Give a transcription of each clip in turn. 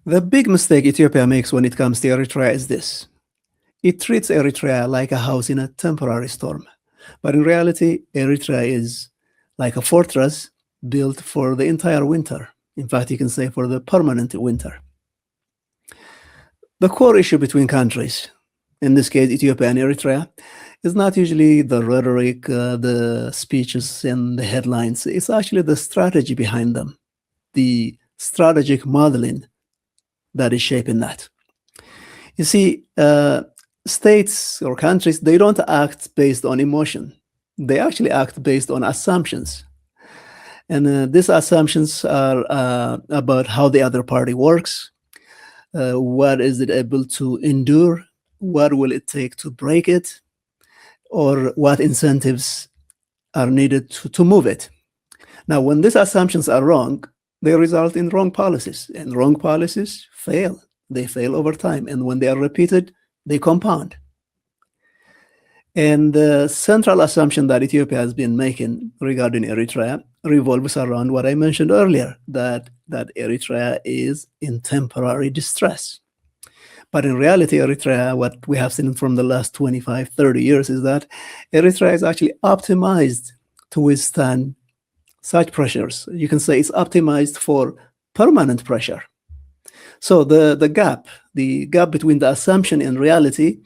The big mistake Ethiopia makes when it comes to Eritrea is this. It treats Eritrea like a house in a temporary storm. But in reality, Eritrea is like a fortress built for the entire winter. In fact, you can say for the permanent winter. The core issue between countries, in this case Ethiopia and Eritrea, is not usually the rhetoric, the speeches and the headlines. It's actually the strategy behind them, the strategic modeling that is shaping that. You see, states or countries, they don't act based on emotion. They actually act based on assumptions. And these assumptions are about how the other party works, what is it able to endure, what will it take to break it, or what incentives are needed to move it. Now, when these assumptions are wrong, they result in wrong policies, and wrong policies fail. They fail over time, and when they are repeated, they compound. And the central assumption that Ethiopia has been making regarding Eritrea revolves around what I mentioned earlier, that Eritrea is in temporary distress. But in reality, Eritrea, what we have seen from the last 25, 30 years is that Eritrea is actually optimized to withstand such pressures. You can say it's optimized for permanent pressure. So the gap between the assumption and reality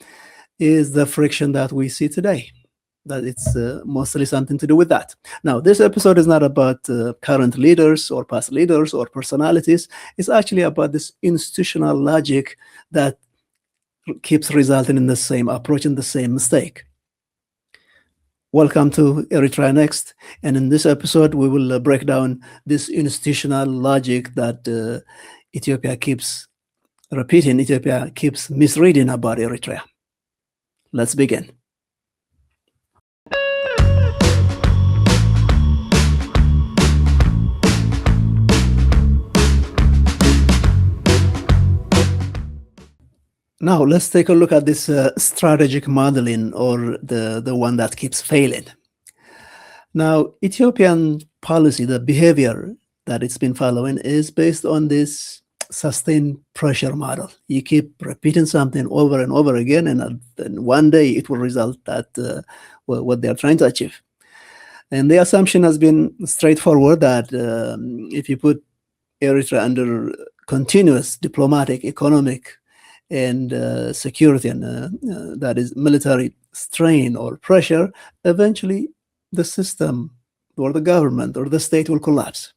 is the friction that we see today, that it's mostly something to do with that. Now, this episode is not about current leaders or past leaders or personalities. It's actually about this institutional logic that keeps resulting in the same approach and the same mistake. Welcome to Eritrea Next. And in this episode, we will break down this institutional logic that Ethiopia keeps repeating, Ethiopia keeps misreading about Eritrea. Let's begin. Now, let's take a look at this strategic modeling, or the one that keeps failing. Now, Ethiopian policy, the behavior that it's been following, is based on this sustained pressure model. You keep repeating something over and over again, and then one day it will result at what they are trying to achieve. And the assumption has been straightforward that if you put Eritrea under continuous diplomatic, economic, and security, and that is military strain or pressure, eventually the system or the government or the state will collapse,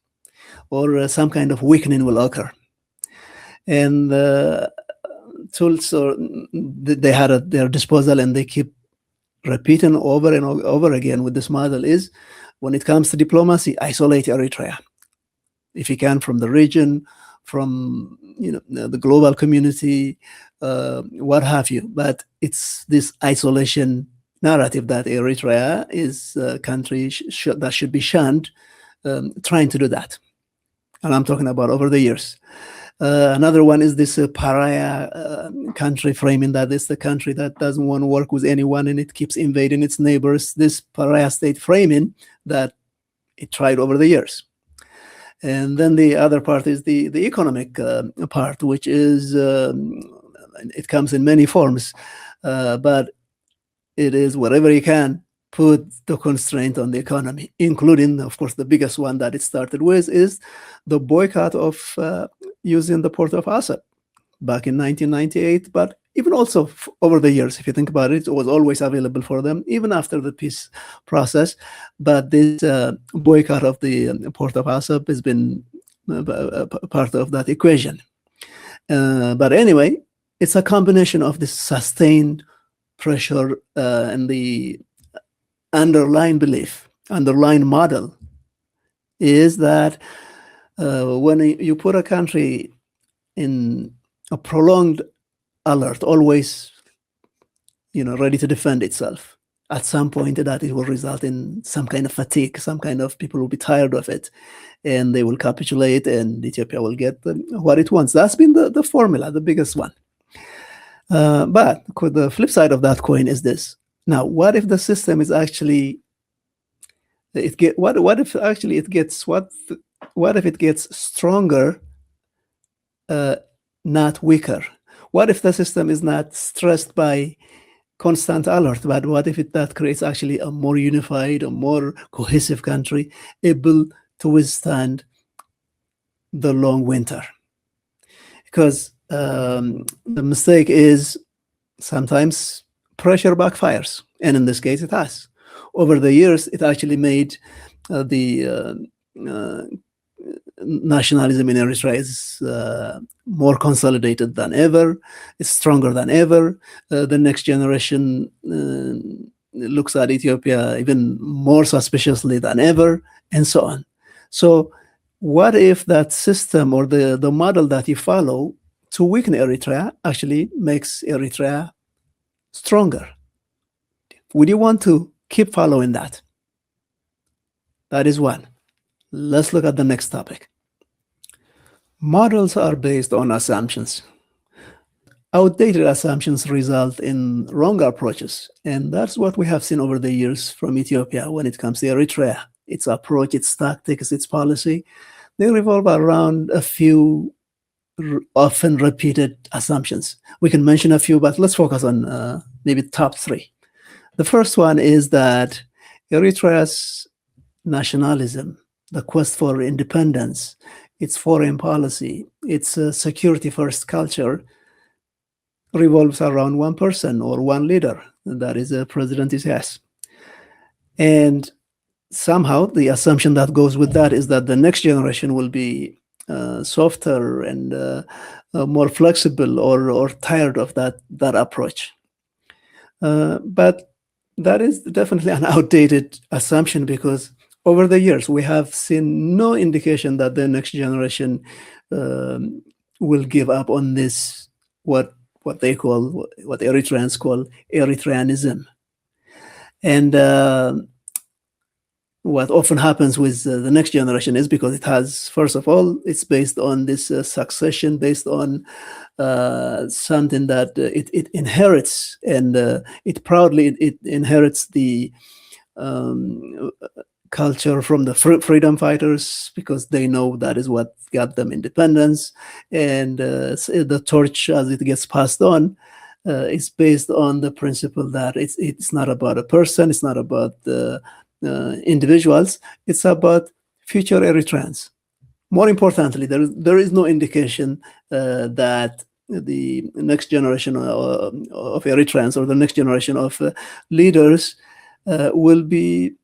or some kind of weakening will occur. And tools they had at their disposal, and they keep repeating over and over again with this model is, when it comes to diplomacy, isolate Eritrea if you can from the region, from the global community, what have you. But it's this isolation narrative that Eritrea is a country that should be shunned, trying to do that. And I'm talking about over the years. Another one is this pariah country framing, that it's the country that doesn't want to work with anyone and it keeps invading its neighbors. This pariah state framing that it tried over the years. And then the other part is the economic part, which is, it comes in many forms, but it is wherever you can put the constraint on the economy, including, of course, the biggest one that it started with is the boycott of using the port of Assab back in 1998. But even also over the years, if you think about it, it was always available for them, even after the peace process. But this boycott of the port of Assab has been part of that equation. But anyway, it's a combination of this sustained pressure and the underlying belief, underlying model is that when you put a country in a prolonged alert, always ready to defend itself, at some point that it will result in some kind of fatigue, some kind of people will be tired of it, and they will capitulate, and Ethiopia will get what it wants. That's been the formula, the biggest one. But the flip side of that coin is this. Now, what if the system is actually what if actually it gets stronger not weaker? What if the system is not stressed by constant alert, but what if that creates actually a more unified, a more cohesive country able to withstand the long winter? Because the mistake is sometimes pressure backfires, and in this case it has. Over the years, it actually made the nationalism in Eritrea is more consolidated than ever. It's stronger than ever. The next generation looks at Ethiopia even more suspiciously than ever, and so on. So what if that system or the model that you follow to weaken Eritrea actually makes Eritrea stronger? Would you want to keep following that? That is one. Let's look at the next topic. Models are based on assumptions. Outdated assumptions result in wrong approaches, and that's what we have seen over the years from Ethiopia when it comes to Eritrea. Its approach, its tactics, its policy, they revolve around a few often repeated assumptions. We can mention a few, but let's focus on maybe top three. The first one is that Eritrea's nationalism, the quest for independence, its foreign policy, its security-first culture revolves around one person or one leader, and that is President Isaias. And somehow the assumption that goes with that is that the next generation will be softer and more flexible or tired of that approach. But that is definitely an outdated assumption, because over the years we have seen no indication that the next generation will give up on this, what Eritreans call Eritreanism. And what often happens with the next generation is, because it has, first of all, it's based on this succession, based on something that it inherits, and it proudly inherits the culture from the freedom fighters, because they know that is what got them independence. And the torch, as it gets passed on, is based on the principle that it's not about a person, it's not about individuals, it's about future Eritreans. More importantly, there is no indication that the next generation of Eritreans, or the next generation of leaders, will be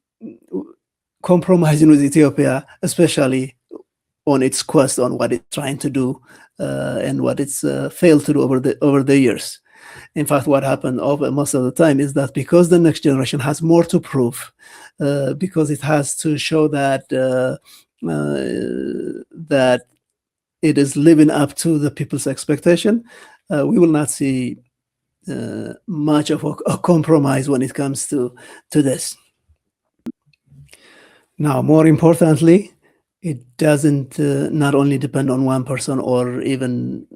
compromising with Ethiopia, especially on its quest, on what it's trying to do and what it's failed to do over the years. In fact, what happened most of the time is that because the next generation has more to prove, because it has to show that that it is living up to the people's expectation, we will not see much of a compromise when it comes to this. Now, more importantly, it doesn't not only depend on one person or even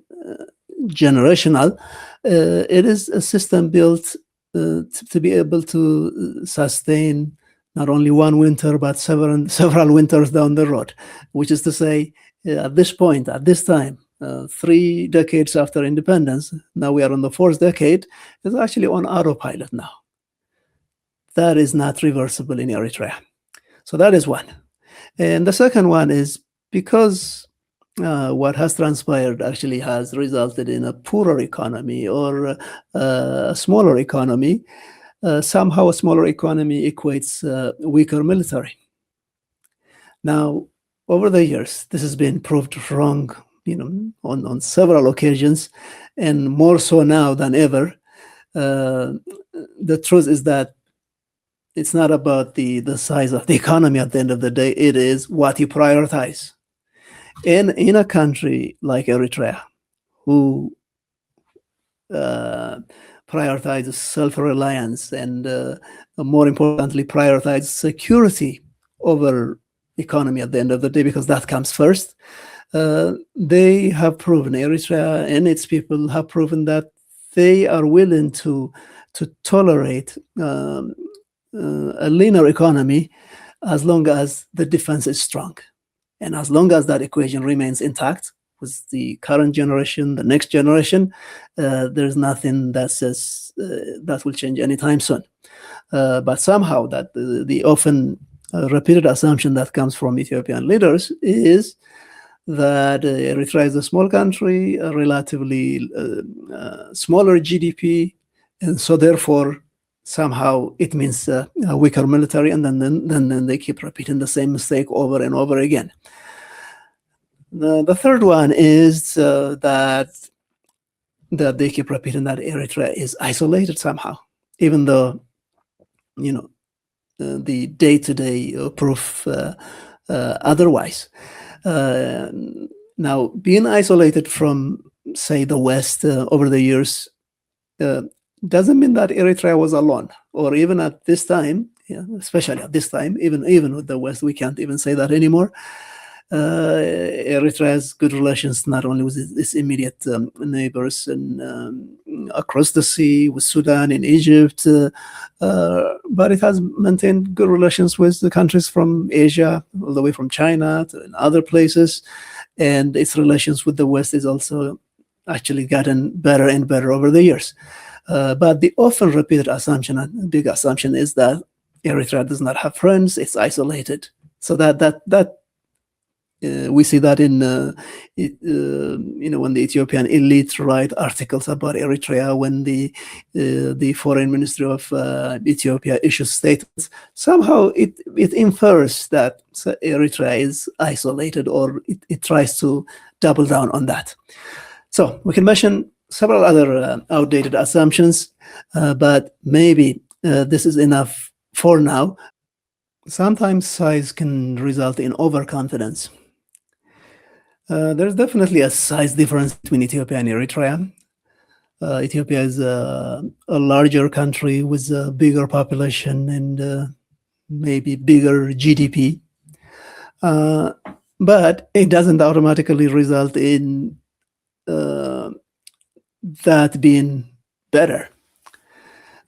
generational. It is a system built to be able to sustain not only one winter, but several winters down the road, which is to say, at this point, at this time, 3 decades after independence, now we are on the 4th decade, it's actually on autopilot now. That is not reversible in Eritrea. So that is one. And the second one is because what has transpired actually has resulted in a poorer economy, or a smaller economy. Somehow a smaller economy equates weaker military. Now, over the years, this has been proved wrong, on several occasions, and more so now than ever. The truth is that it's not about the size of the economy at the end of the day. It is what you prioritize. And in a country like Eritrea, who prioritizes self-reliance and, more importantly, prioritizes security over economy at the end of the day, because that comes first, they have proven, Eritrea and its people have proven, that they are willing to tolerate a leaner economy as long as the defense is strong. And as long as that equation remains intact, with the current generation, the next generation, there's nothing that says that will change anytime soon. But somehow that the often repeated assumption that comes from Ethiopian leaders is that Eritrea is a small country, a relatively smaller GDP, and so therefore somehow it means a weaker military, and then they keep repeating the same mistake over and over again. The third one is that they keep repeating that Eritrea is isolated somehow, even though, you know, the day-to-day proof otherwise. Now, being isolated from, say, the West over the years doesn't mean that Eritrea was alone, or even at this time, especially at this time, even with the West, we can't even say that anymore. Eritrea has good relations not only with its immediate neighbors and across the sea, with Sudan and Egypt, but it has maintained good relations with the countries from Asia, all the way from China to other places, and its relations with the West is also actually gotten better and better over the years. But the often repeated assumption, a big assumption, is that Eritrea does not have friends; it's isolated. So that we see that in when the Ethiopian elite write articles about Eritrea, when the foreign ministry of Ethiopia issues statements, somehow it infers that Eritrea is isolated, or it tries to double down on that. So we can mention several other outdated assumptions, but maybe this is enough for now. Sometimes size can result in overconfidence. There's definitely a size difference between Ethiopia and Eritrea. Ethiopia is a larger country with a bigger population and maybe bigger GDP. But it doesn't automatically result in that being better.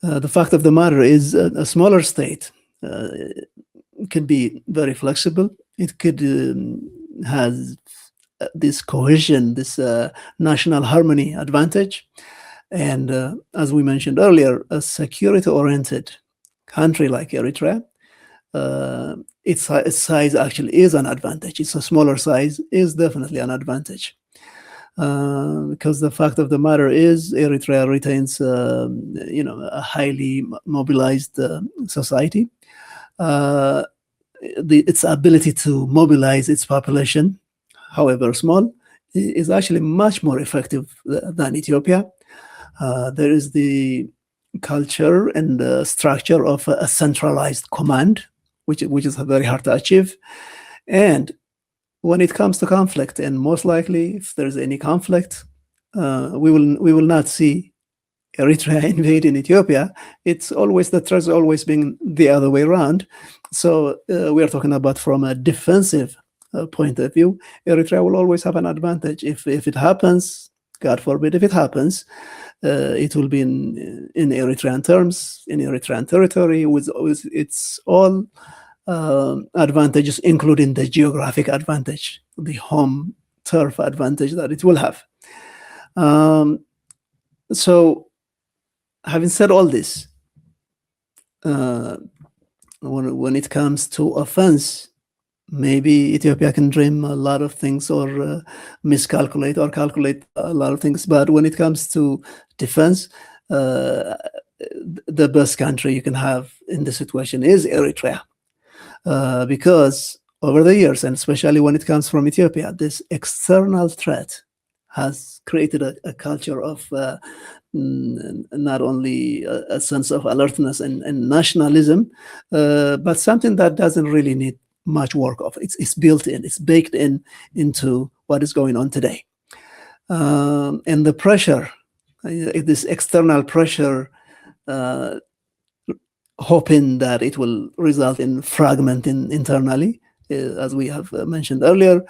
The fact of the matter is a smaller state can be very flexible. It could has this cohesion, this national harmony advantage. And as we mentioned earlier, a security-oriented country like Eritrea, its size actually is an advantage. It's a smaller size is definitely an advantage. Because the fact of the matter is Eritrea retains, a highly mobilized society. Its ability to mobilize its population, however small, is actually much more effective than Ethiopia. There is the culture and the structure of a centralized command, which is very hard to achieve. And when it comes to conflict, and most likely if there's any conflict, we will not see Eritrea invading Ethiopia. It's always, the threat's always been the other way around. So we are talking about from a defensive point of view, Eritrea will always have an advantage. If it happens, God forbid, if it happens, it will be in Eritrean terms, in Eritrean territory, with its all advantages, including the geographic advantage, the home turf advantage that it will have. So, having said all this, when it comes to offense, maybe Ethiopia can dream a lot of things, or miscalculate, or calculate a lot of things. But when it comes to defense, the best country you can have in this situation is Eritrea. Because over the years, and especially when it comes from Ethiopia, this external threat has created a culture of not only a sense of alertness and nationalism, but something that doesn't really need much work of. It's built in, it's baked into what is going on today. And the pressure, this external pressure, hoping that it will result in fragmenting internally, as we have mentioned earlier,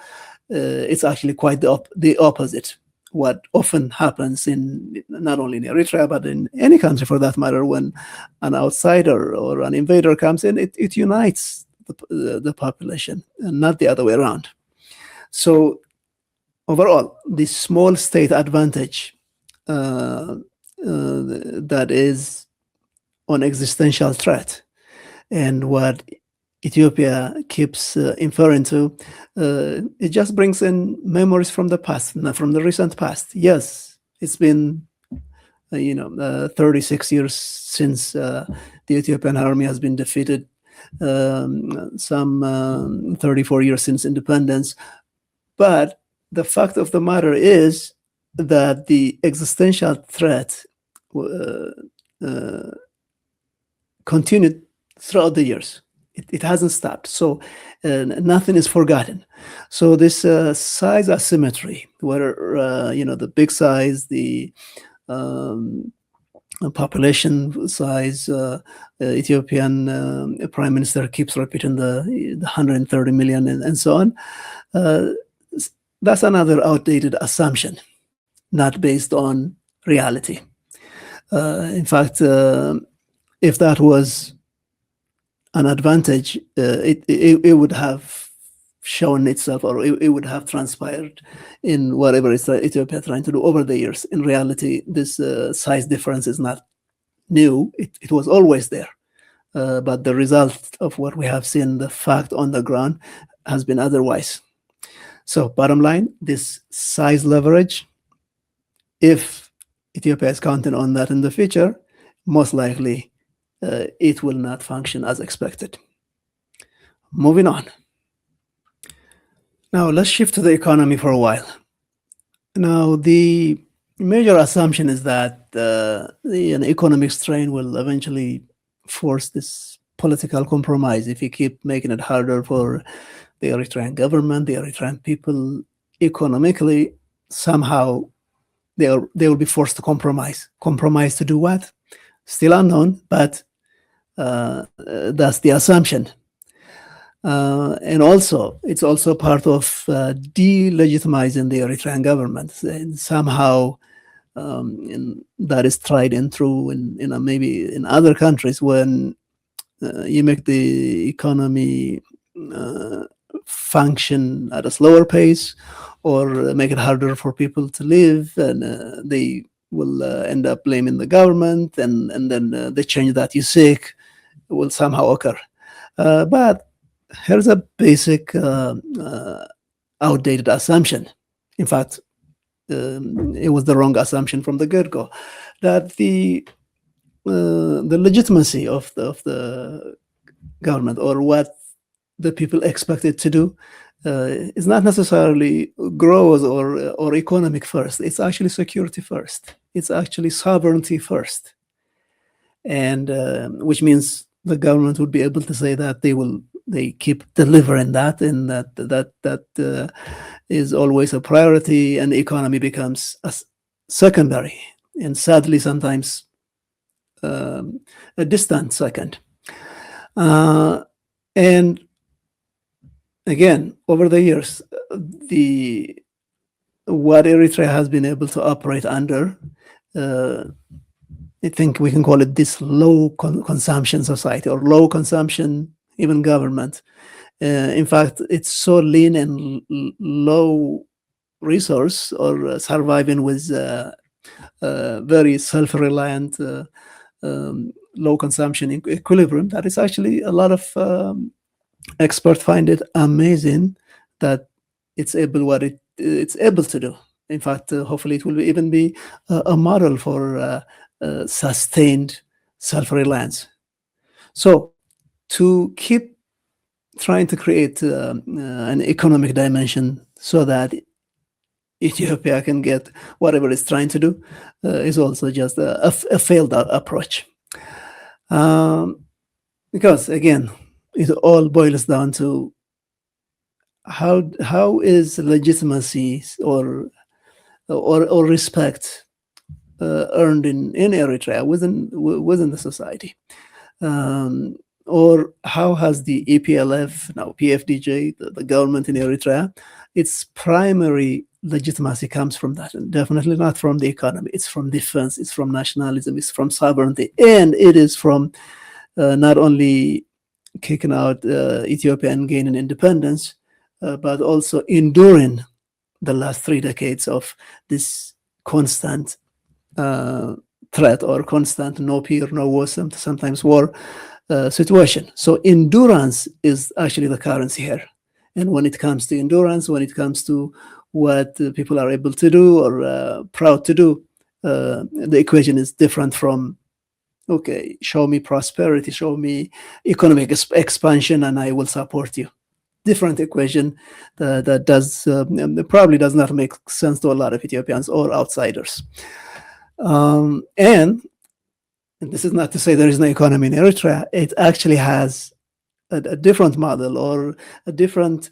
it's actually quite the opposite. What often happens in not only in Eritrea, but in any country for that matter, when an outsider or an invader comes in, it unites the population, and not the other way around. So overall, the small state advantage that is an existential threat, and what Ethiopia keeps inferring to, it just brings in memories from the past, from the recent past. Yes, it's been 36 years since the Ethiopian army has been defeated, some 34 years since independence. But the fact of the matter is that the existential threat continued throughout the years. It hasn't stopped. So nothing is forgotten. So this size asymmetry, where the big size, the population size, Ethiopian prime minister keeps repeating the 130 million and so on. That's another outdated assumption, not based on reality. In fact, if that was an advantage, it would have shown itself, or it would have transpired in whatever Ethiopia trying to do over the years. In reality, this size difference is not new. It was always there. But the result of what we have seen, the fact on the ground, has been otherwise. So bottom line, this size leverage, if Ethiopia is counting on that in the future, most likely it will not function as expected. Moving on. Now let's shift to the economy for a while. Now the major assumption is that an economic strain will eventually force this political compromise if you keep making it harder for the Eritrean government, the Eritrean people economically. Somehow they will be forced to compromise. Compromise to do what? Still unknown, but that's the assumption. And also, it's also part of delegitimizing the Eritrean government. And somehow that is tried and true in maybe in other countries when you make the economy function at a slower pace, or make it harder for people to live, and they will end up blaming the government, and then the change that you seek will somehow occur. But here's a basic outdated assumption. In fact, it was the wrong assumption from the get-go, that the legitimacy of the government, or what the people expect it to do, is not necessarily growth or economic first. It's actually security first. It's actually sovereignty first, and which means the government would be able to say that they keep delivering that, and that is always a priority, and the economy becomes a secondary, and sadly sometimes a distant second. And again, over the years, what Eritrea has been able to operate under, I think we can call it this low consumption society, or low consumption even government. In fact, it's so lean and low resource, or surviving with very self-reliant low consumption equilibrium, that is actually a lot of experts find it amazing that it's able it's able to do. In fact, hopefully it will even be a model for sustained self-reliance. So to keep trying to create an economic dimension so that Ethiopia can get whatever it's trying to do is also just a failed approach. Because again, it all boils down to how is legitimacy or respect earned in Eritrea within the society, or how has the EPLF, now PFDJ, the government in Eritrea, its primary legitimacy comes from that, and definitely not from the economy. It's from defense, it's from nationalism, it's from sovereignty, and it is from not only kicking out Ethiopia and gaining independence, but also enduring the last 3 decades of this constant threat or constant no peer, no war, sometimes war situation. So endurance is actually the currency here. And when it comes to endurance, when it comes to what people are able to do or proud to do, the equation is different from, okay, show me prosperity, show me economic expansion, and I will support you. Different equation that does probably does not make sense to a lot of Ethiopians or outsiders. And this is not to say there is no economy in Eritrea. It actually has a different model or a different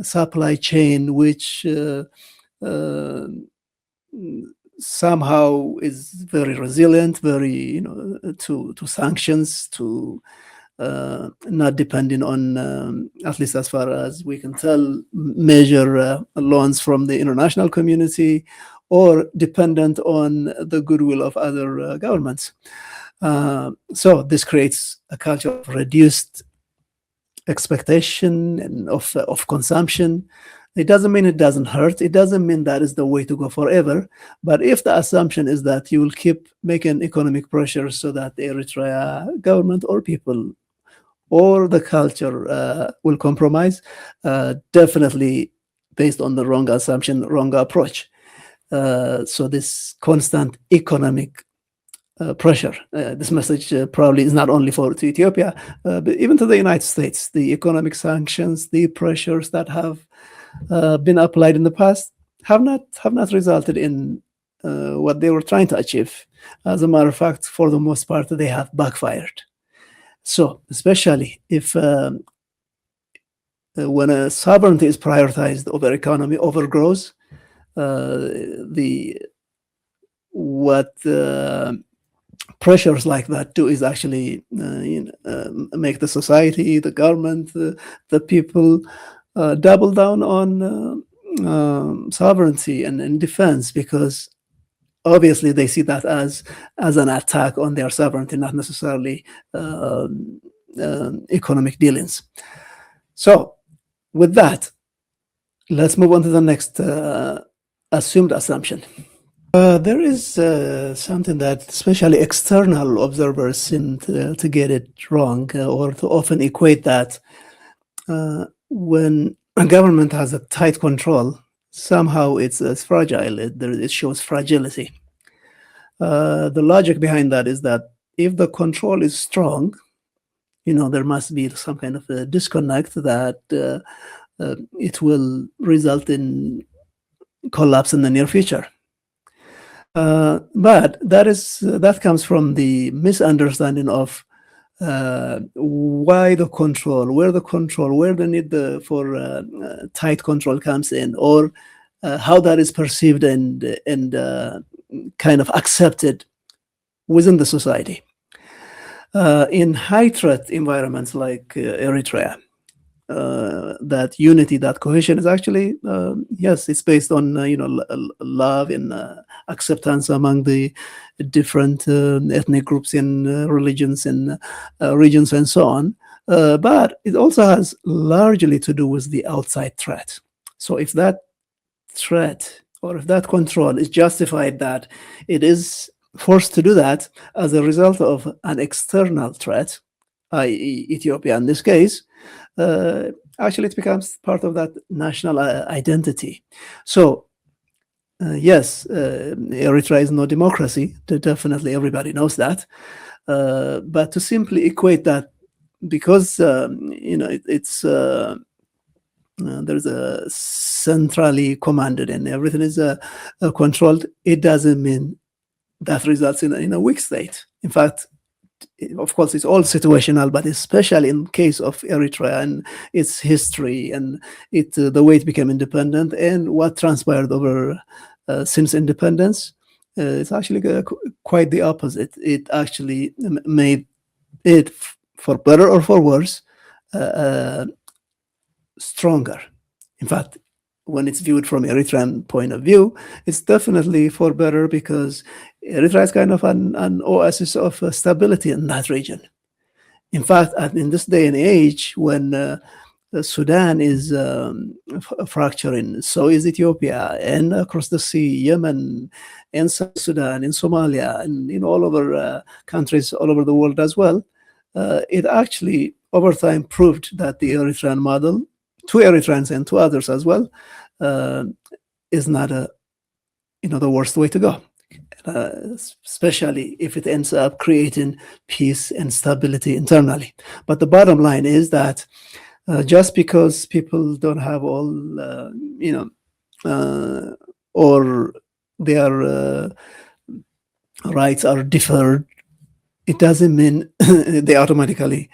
supply chain, which somehow is very resilient, very to sanctions, to not depending on, at least as far as we can tell, major loans from the international community, or dependent on the goodwill of other governments. So this creates a culture of reduced expectation and of consumption. It doesn't mean it doesn't hurt. It doesn't mean that is the way to go forever. But if the assumption is that you will keep making economic pressure so that the Eritrea government or people or the culture will compromise, definitely based on the wrong assumption, wrong approach. So this constant economic pressure, this message probably is not only to Ethiopia, but even to the United States. The economic sanctions, the pressures that have been applied in the past have not resulted in what they were trying to achieve. As a matter of fact, for the most part, they have backfired. So, especially if when a sovereignty is prioritized over economy, over growth, what pressures like that do is actually make the society, the government, the people double down on sovereignty and defense, because obviously they see that as an attack on their sovereignty, not necessarily economic dealings. So with that, let's move on to the next assumed assumption. There is something that especially external observers seem to get it wrong, or to often equate that when a government has a tight control, somehow it's fragile. It shows fragility. The logic behind that is that if the control is strong, there must be some kind of a disconnect that it will result in collapse in the near future. But that comes from the misunderstanding of why the control, where the need for tight control comes in, or how that is perceived and kind of accepted within the society. In high threat environments like Eritrea, that unity, that cohesion is actually, yes, it's based on love and acceptance among the different ethnic groups and religions and regions and so on. But it also has largely to do with the outside threat. So if that threat or if that control is justified, that it is forced to do that as a result of an external threat, i.e. Ethiopia in this case, actually it becomes part of that national identity. So yes, Eritrea is no democracy. Definitely everybody knows that. But to simply equate that because it's there's a centrally commanded and everything is controlled, it doesn't mean that results in a weak state. In fact, of course, it's all situational, but especially in case of Eritrea and its history and the way it became independent and what transpired over since independence, it's actually quite the opposite. It actually made it, for better or for worse, stronger. In fact, when it's viewed from Eritrean point of view, it's definitely for better, because Eritrea is kind of an oasis of stability in that region. In fact, in this day and age, when Sudan is fracturing, so is Ethiopia, and across the sea, Yemen, and South Sudan, and Somalia, and all over countries all over the world as well. It actually, over time, proved that the Eritrean model, to Eritreans and to others as well, is not the worst way to go. Especially if it ends up creating peace and stability internally. But the bottom line is that just because people don't have all, or their rights are deferred, it doesn't mean they automatically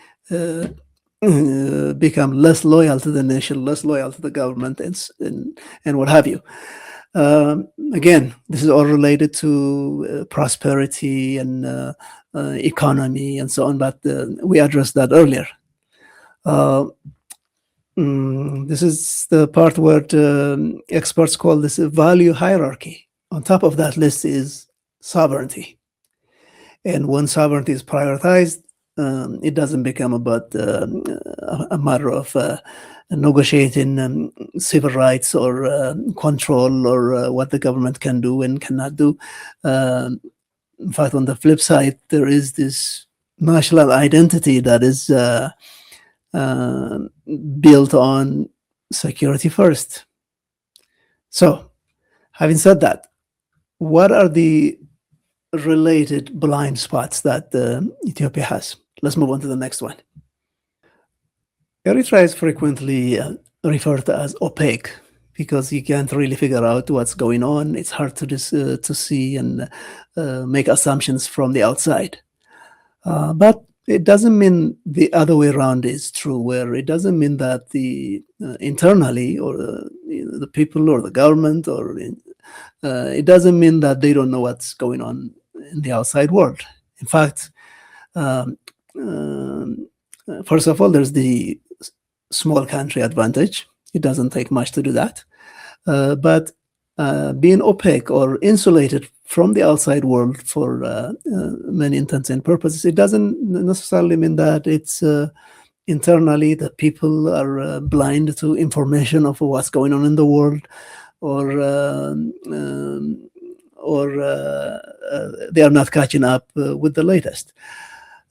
become less loyal to the nation, less loyal to the government, and what have you. Again, this is all related to prosperity and economy and so on, but we addressed that earlier. This is the part where experts call this a value hierarchy. On top of that list is sovereignty. And when sovereignty is prioritized, it doesn't become about a matter of negotiating civil rights or control or what the government can do and cannot do. In fact, on the flip side, there is this national identity that is built on security first. So, having said that, what are the related blind spots that Ethiopia has? Let's move on to the next one. Eritrea is frequently referred to as opaque because you can't really figure out what's going on. It's hard to see and make assumptions from the outside. But it doesn't mean the other way around is true, where it doesn't mean that the internally or the people or the government or it doesn't mean that they don't know what's going on in the outside world. In fact, first of all, there's the small country advantage. It doesn't take much to do that. But being opaque or insulated from the outside world for many intents and purposes, it doesn't necessarily mean that it's internally the people are blind to information of what's going on in the world, or they are not catching up with the latest.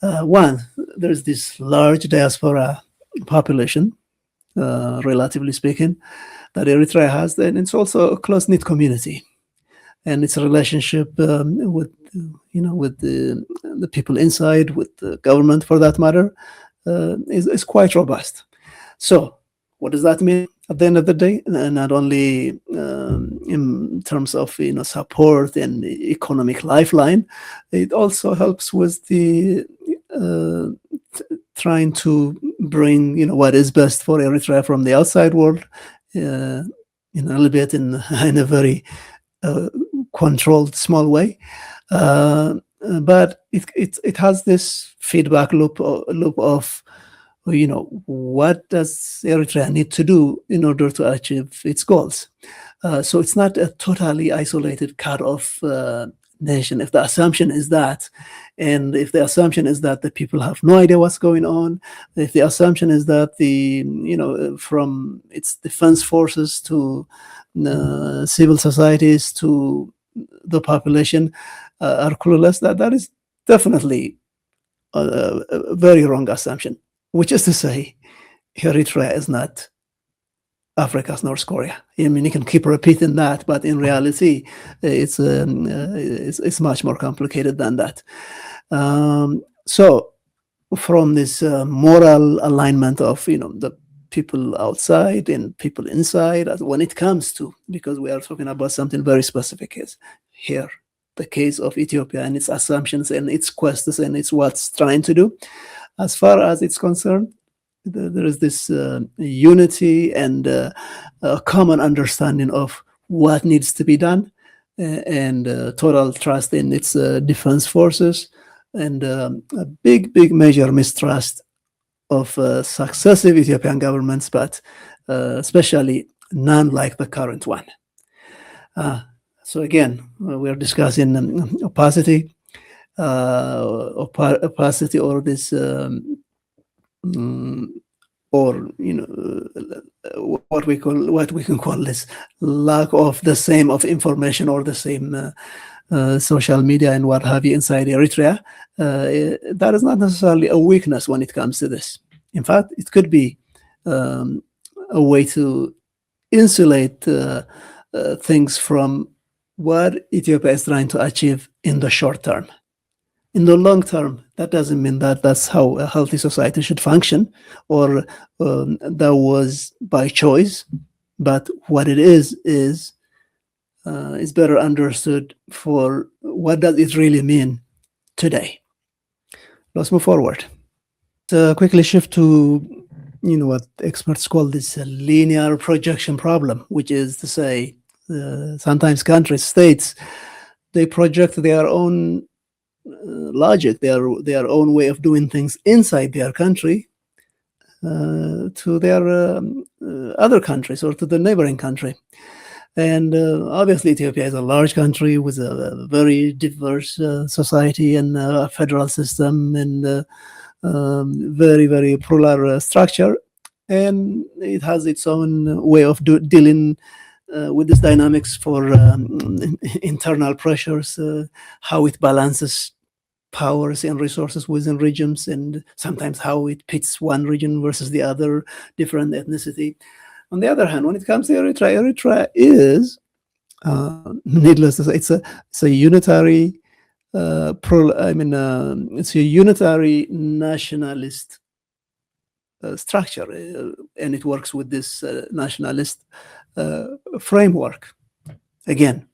One, there's this large diaspora population, relatively speaking, that Eritrea has, and it's also a close-knit community, and its relationship with the people inside, with the government, for that matter, is quite robust. So, what does that mean at the end of the day? Not only in terms of support and economic lifeline, it also helps with the trying to bring what is best for Eritrea from the outside world, a little bit in a very controlled, small way. But it has this feedback loop of what does Eritrea need to do in order to achieve its goals. So it's not a totally isolated, cut-off nation. If the assumption is that, and if the assumption is that the people have no idea what's going on, if the assumption is that from its defense forces to civil societies to the population are clueless, that is definitely a very wrong assumption. Which is to say, Eritrea is not Africa's North Korea. I mean, you can keep repeating that, but in reality, it's much more complicated than that. So, from this moral alignment of the people outside and people inside, when it comes to, because we are talking about something very specific is here, the case of Ethiopia and its assumptions and its quests and its what's trying to do. As far as it's concerned, there is this unity and a common understanding of what needs to be done, and total trust in its defense forces, and a big major mistrust of successive Ethiopian governments, but especially none like the current one. So again, we're discussing opacity. Opacity, or this or what we can call this lack of the same of information or the same social media and what have you inside Eritrea, that is not necessarily a weakness when it comes to this. In fact, it could be a way to insulate things from what Ethiopia is trying to achieve in the short term. In the long term, that doesn't mean that that's how a healthy society should function, or that was by choice. But what it is better understood for what does it really mean today. Let's move forward. Quickly shift to what experts call this linear projection problem, which is to say sometimes countries, states, they project their own logic, their own way of doing things inside their country to their other countries or to the neighboring country. And obviously, Ethiopia is a large country with a very diverse society and federal system and very, very plural structure. And it has its own way of dealing with this dynamics for internal pressures, how it balances powers and resources within regions, and sometimes how it pits one region versus the other, different ethnicity. On the other hand, when it comes to Eritrea, Eritrea is, needless to say, it's a unitary, it's a unitary nationalist structure, and it works with this nationalist framework. Again,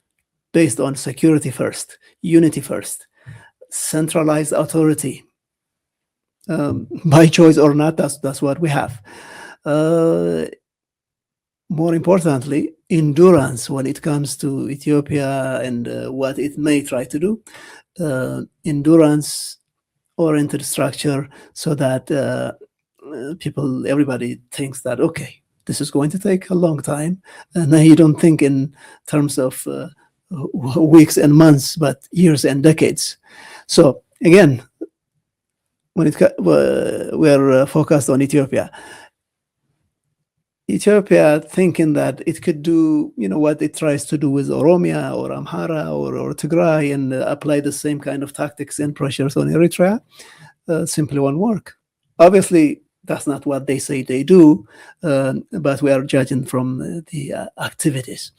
based on security first, unity first, centralized authority, by choice or not. That's what we have. More importantly, endurance when it comes to Ethiopia and what it may try to do. Endurance-oriented structure, so that everybody thinks that, okay, this is going to take a long time, and you don't think in terms of weeks and months, but years and decades. So again, when we're focused on Ethiopia thinking that it could do, what it tries to do with Oromia or Amhara or Tigray and apply the same kind of tactics and pressures on Eritrea, simply won't work. Obviously, that's not what they say they do, but we are judging from the activities.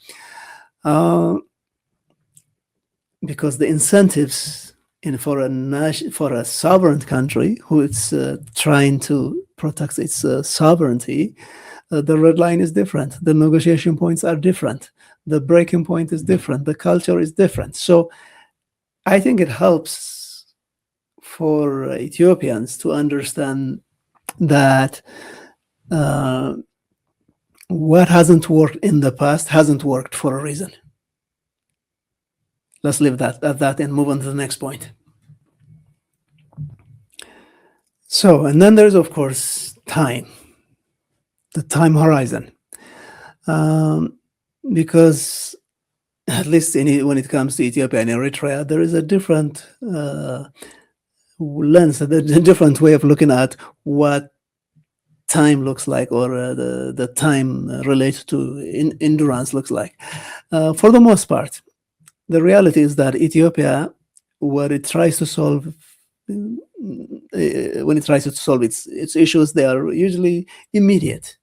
Because the incentives for a sovereign country who is trying to protect its sovereignty, the red line is different. The negotiation points are different. The breaking point is different. The culture is different. So I think it helps for Ethiopians to understand that what hasn't worked in the past hasn't worked for a reason. Let's leave that at that and move on to the next point. So, and then there's, of course, time, the time horizon. Because at least when it comes to Ethiopia and Eritrea, there is a different lens, a different way of looking at what time looks like, or the time related to endurance looks like. For the most part, the reality is that Ethiopia, what it tries to solve, when it tries to solve its issues, they are usually immediate.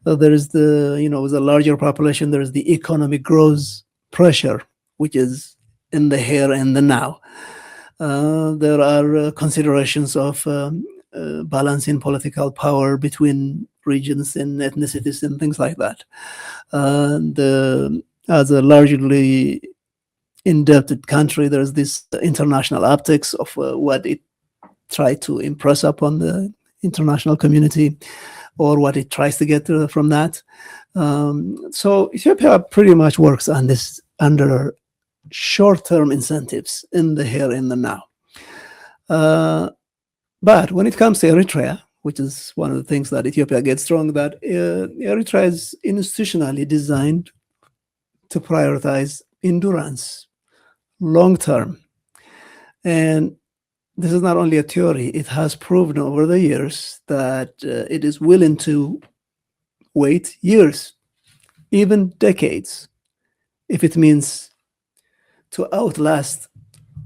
There is with a larger population, there is the economic growth pressure, which is in the here and the now. There are considerations of balancing political power between regions and ethnicities and things like that. As a largely indebted country, there's this international optics of what it tried to impress upon the international community, or what it tries to get from that. So Ethiopia pretty much works on this under short-term incentives in the here and the now. But when it comes to Eritrea, which is one of the things that Ethiopia gets wrong, that Eritrea is institutionally designed to prioritize endurance, long-term. And this is not only a theory, it has proven over the years that it is willing to wait years, even decades, if it means to outlast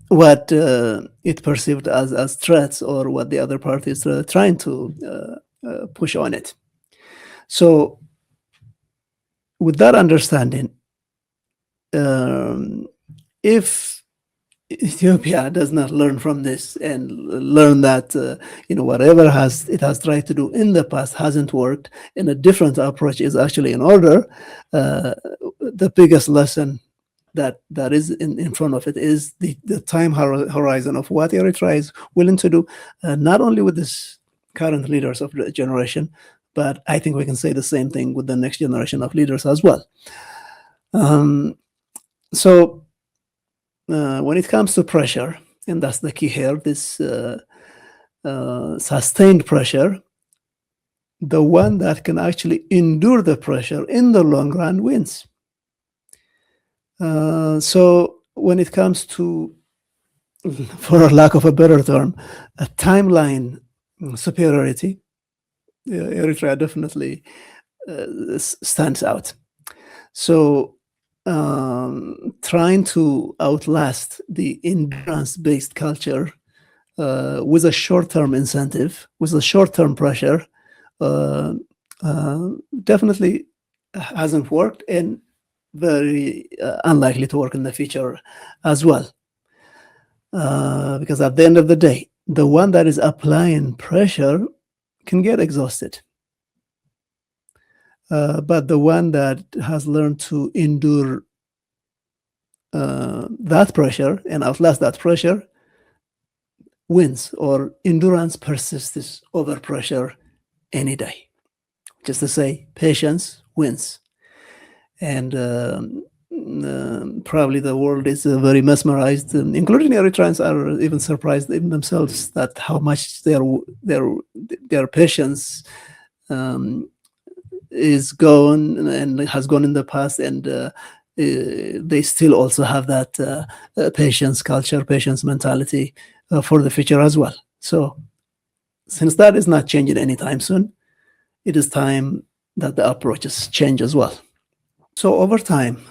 what it perceived as threats or what the other party is trying to push on it. So, with that understanding, if Ethiopia does not learn from this and learn that whatever it has tried to do in the past hasn't worked, and a different approach is actually in order, the biggest lesson that is in front of it is the time horizon of what Eritrea is willing to do, not only with this current leaders of the generation, but I think we can say the same thing with the next generation of leaders as well. So when it comes to pressure, and that's the key here, this sustained pressure, the one that can actually endure the pressure in the long run wins. So when it comes to, for a lack of a better term, a timeline superiority, Eritrea definitely stands out. So trying to outlast the endurance-based culture with a short-term incentive, with a short-term pressure, definitely hasn't worked and very unlikely to work in the future as well. Because at the end of the day, the one that is applying pressure can get exhausted. But the one that has learned to endure that pressure and outlast that pressure wins, or endurance persists over pressure any day. Just to say, patience wins. And probably the world is very mesmerized, including Eritreans are even surprised in themselves that how much their patience is gone and has gone in the past, and they still also have that patience culture, patience mentality for the future as well. So since that is not changing anytime soon, it is time that the approaches change as well. So over time,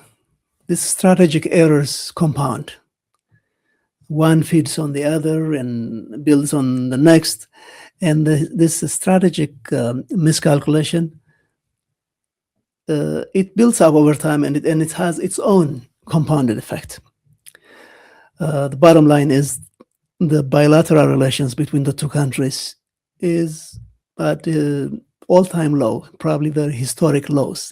these strategic errors compound. One feeds on the other and builds on the next. And this strategic miscalculation, it builds up over time, and it has its own compounded effect. The bottom line is the bilateral relations between the two countries is at all-time low, probably the historic lows.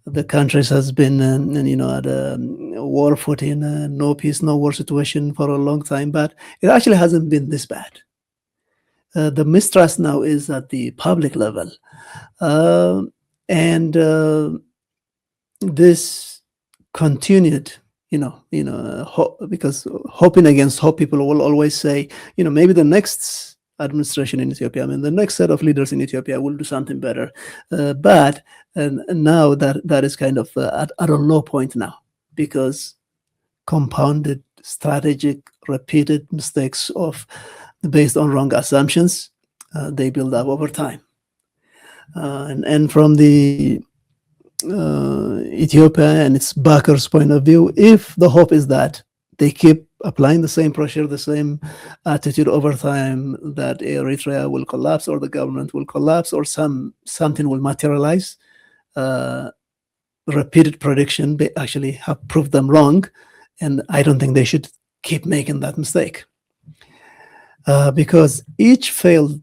The countries has been at a war footing, no peace, no war situation for a long time, but it actually hasn't been this bad. The mistrust now is at the public level, and this continued, because hoping against hope, people will always say, maybe the next administration in Ethiopia, the next set of leaders in Ethiopia will do something better. But now that is kind of at a low point now, because compounded, strategic, repeated mistakes based on wrong assumptions, they build up over time. And from the Ethiopia and its backers' point of view, if the hope is that they keep applying the same pressure, the same attitude over time, that Eritrea will collapse or the government will collapse or something will materialize, repeated prediction actually have proved them wrong, and I don't think they should keep making that mistake, because each failed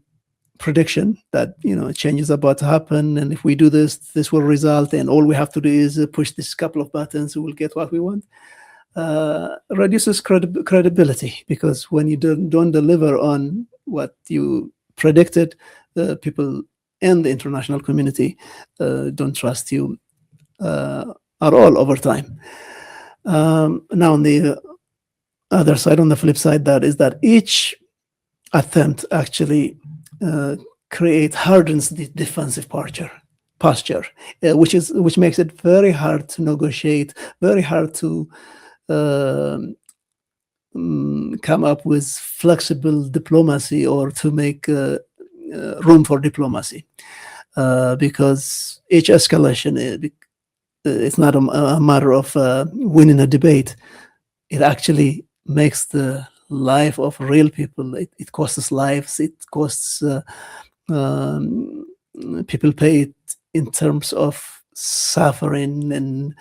prediction that change is about to happen, and if we do this will result, and all we have to do is push this couple of buttons, we will get what we want, reduces credibility, because when you don't deliver on what you predicted, people and the international community don't trust you at all over time. Now on the other side, on the flip side, that is that each attempt actually hardens the defensive posture, which makes it very hard to negotiate, very hard to come up with flexible diplomacy or to make room for diplomacy, because each escalation, it's not a matter of winning a debate. It actually makes the life of real people. It costs lives. It costs people pay it in terms of suffering and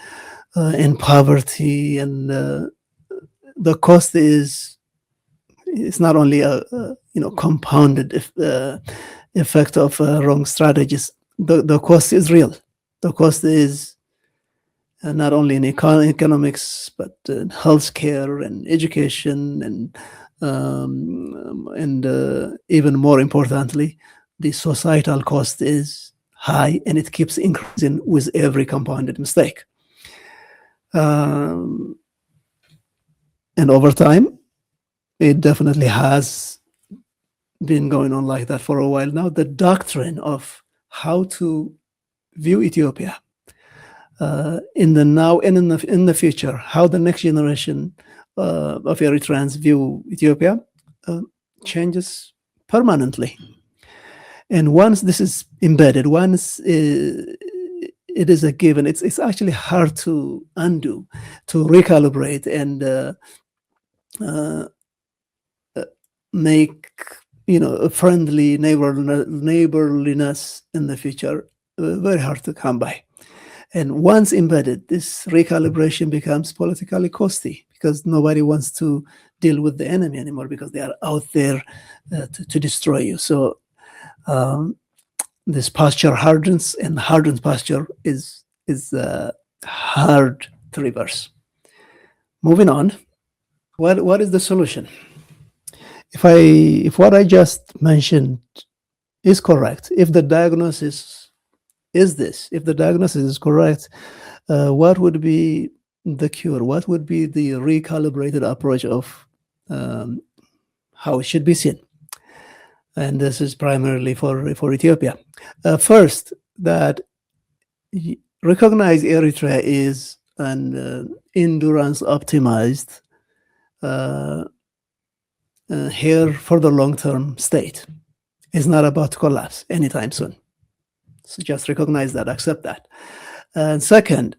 poverty, and the cost is it's not only a compounded effect of wrong strategies. The cost is real. The cost is not only in economics, but in healthcare and education, and even more importantly, the societal cost is high, and it keeps increasing with every compounded mistake. And over time, it definitely has been going on like that for a while now. The doctrine of how to view Ethiopia in the now and in the future, how the next generation of Eritreans view Ethiopia changes permanently. And once this is embedded, once it is a given, it's actually hard to undo, to recalibrate, and make a friendly neighborliness in the future very hard to come by. And once embedded, this recalibration becomes politically costly, because nobody wants to deal with the enemy anymore, because they are out there to destroy you. So this posture hardens, and hardened posture is hard to reverse. Moving on, what is the solution? If what I just mentioned is correct, if the diagnosis is this, if the diagnosis is correct, what would be the cure? What would be the recalibrated approach of how it should be seen? And this is primarily for Ethiopia. First, that recognize Eritrea is an endurance optimized here for the long-term state. It's not about to collapse anytime soon. So just recognize that, accept that. And second,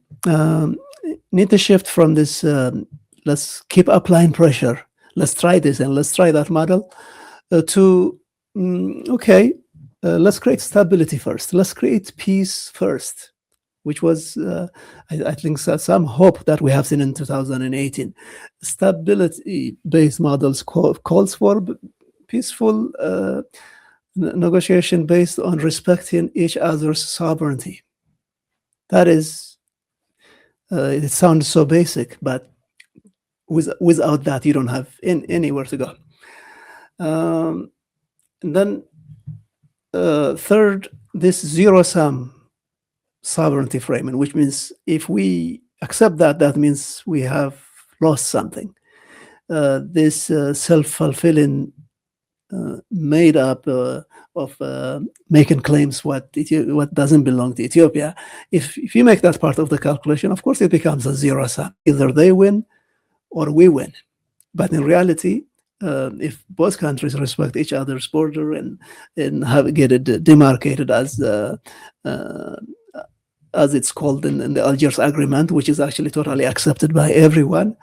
need to shift from this, let's keep applying pressure, let's try this and let's try that model, to, okay, let's create stability first. Let's create peace first, which was, I think, some hope that we have seen in 2018. Stability-based models calls for peaceful negotiation based on respecting each other's sovereignty. That is, it sounds so basic, but without that, you don't have anywhere to go. And then third, this zero-sum sovereignty framing, which means if we accept that, that means we have lost something. This self-fulfilling made up of making claims what doesn't belong to Ethiopia. If you make that part of the calculation, of course, it becomes a zero-sum. Either they win or we win. But in reality, if both countries respect each other's border and get it demarcated as it's called in the Algiers Agreement, which is actually totally accepted by everyone,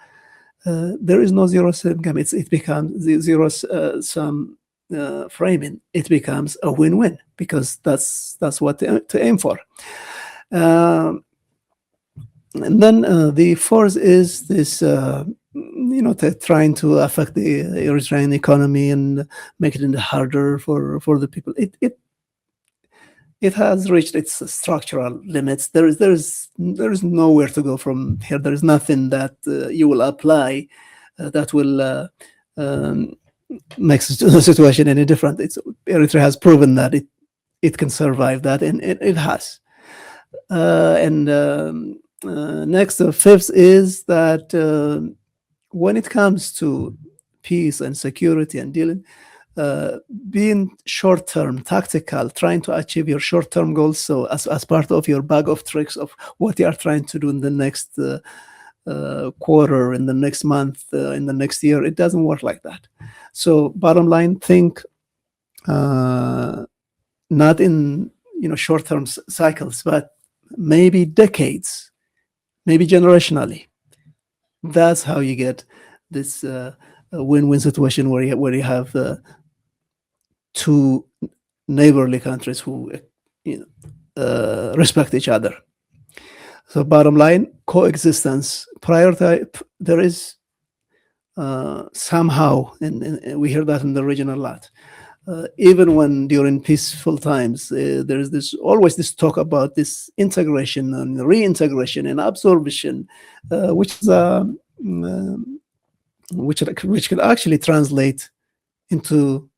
there is no zero-sum game. It becomes the zero-sum framing. It becomes a win-win, because that's what to aim for. And then the fourth is this, trying to affect the Eritrean economy and make it harder for the people. It has reached its structural limits. There is nowhere to go from here. There is nothing that you will apply that will make the situation any different. Eritrea has proven that it can survive that, and it has. Next, the fifth is that when it comes to peace and security and dealing, being short-term, tactical, trying to achieve your short-term goals. So as part of your bag of tricks of what you are trying to do in the next quarter, in the next month, in the next year. It doesn't work like that. So bottom line, think not in short-term cycles, but maybe decades, maybe generationally. That's how you get this win-win situation where you have two neighborly countries who respect each other. So bottom line, coexistence. There is somehow, and we hear that in the region a lot. Even when during peaceful times, there is always this talk about this integration and reintegration and absorption, which could actually translate into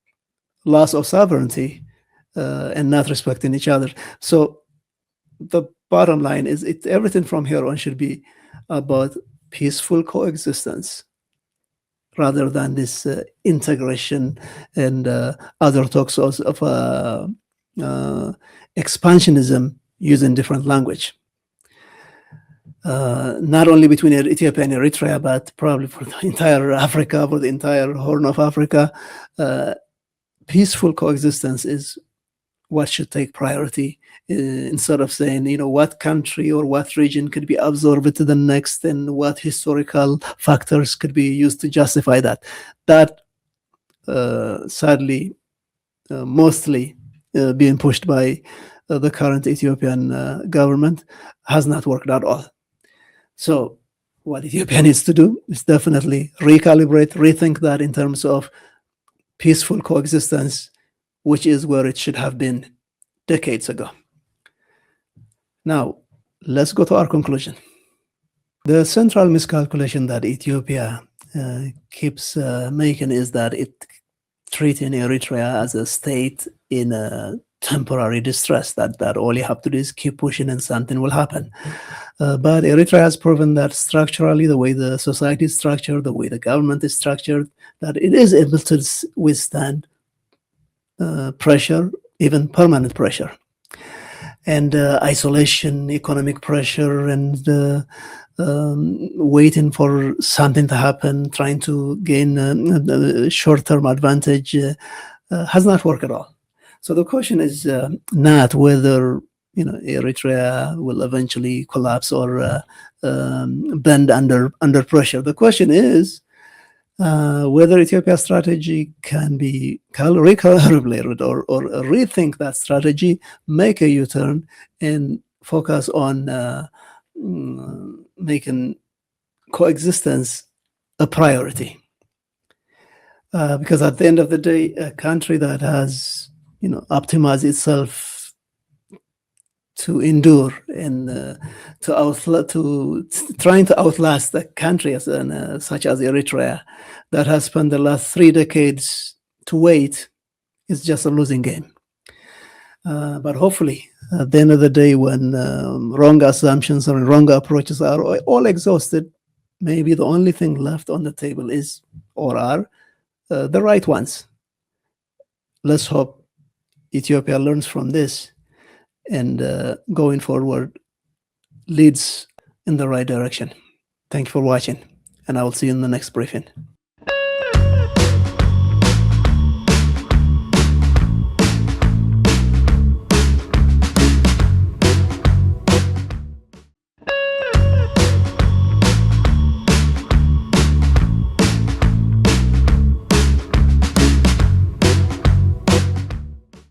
loss of sovereignty and not respecting each other. So the bottom line is, everything from here on should be about peaceful coexistence, rather than this integration and other talks of expansionism using different language. Not only between Ethiopia and Eritrea, but probably for the entire Africa, for the entire Horn of Africa. Peaceful coexistence is what should take priority, instead of saying, what country or what region could be absorbed to the next, and what historical factors could be used to justify that. That, sadly, mostly being pushed by the current Ethiopian government, has not worked at all. So what Ethiopia needs to do is definitely recalibrate, rethink that in terms of peaceful coexistence, which is where it should have been decades ago. Now, let's go to our conclusion. The central miscalculation that Ethiopia keeps making is that it treating Eritrea as a state in a temporary distress, that all you have to do is keep pushing and something will happen. But Eritrea has proven that structurally, the way the society is structured, the way the government is structured, that it is able to withstand pressure, even permanent pressure, and isolation, economic pressure, and waiting for something to happen, trying to gain a short-term advantage, has not worked at all. So the question is not whether Eritrea will eventually collapse or bend under pressure. The question is whether Ethiopia's strategy can be recalibrated or rethink that strategy, make a U-turn, and focus on making coexistence a priority. Because at the end of the day, a country that has optimized itself to endure and trying to outlast a country such as Eritrea, that has spent the last 3 decades to wait, is just a losing game. But hopefully, at the end of the day, when wrong assumptions or wrong approaches are all exhausted, maybe the only thing left on the table is, or are, the right ones. Let's hope Ethiopia learns from this and going forward leads in the right direction. Thank you for watching, and I will see you in the next briefing.